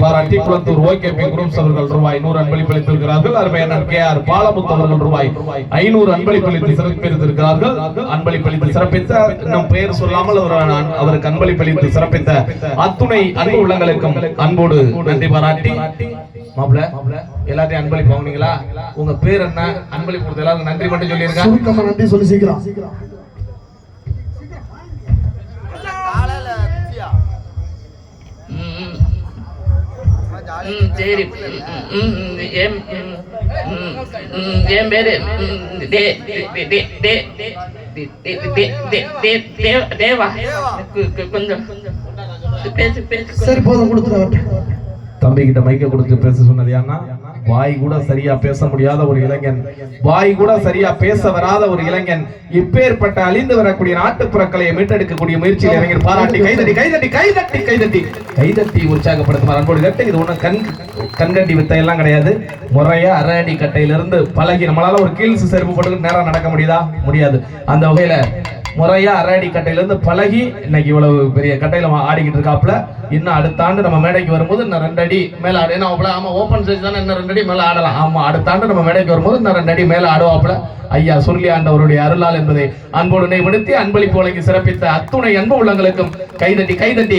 பாராட்டி Kulathur OKB groups அவர்கள் ரூபாய் 100 அன்பளிப்பளித்திருக்கிறார்கள். அருமையான KR பாலமுத்து அவர்கள் ரூபாய் 500 அன்பளிப்பளித்து சிறப்பித்திருக்கிறார்கள். அன்பளிப்பளித்து சிறப்பித்த இன்னும் பெயர் சொல்லாமல் அவருக்கு அன்பளிப்பளித்து சிறப்பித்த அத்துணை அன்பு உள்ளங்களுக்கும் அன்போடு நன்றி பாராட்டி மாப்ள எல்லாத்தையும் அன்பளிப்பு வாங்குனீங்களா? உங்க பேர் என்ன? அன்பளிப்பு கொடுத்த எல்லாரும் நன்றி மட்டும் சொல்லிருங்க. நன்றி சொல்லி சீக்கிரம். சரி என் பேரு தேவா. கொஞ்சம் சரி போதும் கொடுத்துருவாங்க. தம்பி கிட்ட மைக்க கொடுத்து பேச சொன்னது ஏன்னா வாய் கூட சரியா பேச முடியாத ஒரு இளைஞன், வாய் கூட சரியா பேச வராத ஒரு இளைஞன் இப்பேற்பட்ட அழிந்து வரக்கூடிய நாட்டுப்புறக்கலையை மீட்டெடுக்கக்கூடிய முயற்சியில் இளைஞர் பாராட்டி கைதட்டி கைதட்டி கைதட்டி கைதட்டி கைதட்டி உற்சாகப்படுத்துமாறு அன்போடு கேட்டு. இது ஒன்றும் கண்கட்டி வித்தை எல்லாம் கிடையாது. முறையா அரை அடி கட்டையிலிருந்து பழகி நம்மளால ஒரு கீழ்ஸ் செருப்பு போட்டு நேரம் நடக்க முடியுதா? முடியாது. அந்த வகையில முறையா அரடி கட்டையிலிருந்து பழகி இன்னைக்கு இவ்வளவு பெரிய கட்டையில ஆடிக்கிட்டு இருக்காப்புல. இன்னும் அடுத்த ஆண்டு நம்ம மேடைக்கு வரும்போது இன்னும் 2 அடி மேல ஆடு. ஏன்னா ஆமா ஓப்பன் ஸ்டேஜ் தானே, இன்னும் 2 அடி மேல ஆடலாம். ஆமா அடுத்த ஆண்டு நம்ம மேடைக்கு வரும்போது இன்னும் 2 அடி மேல ஆடுவாப்புல. ஐயா சொல்லி ஆண்டவருடைய அருளால் என்பதை அன்போடு நினைவுபடுத்தி அன்பளிப்பு வழங்கி சிறப்பித்த அத்துணை அன்பு உள்ளங்களுக்கும் கைதட்டி கைதட்டி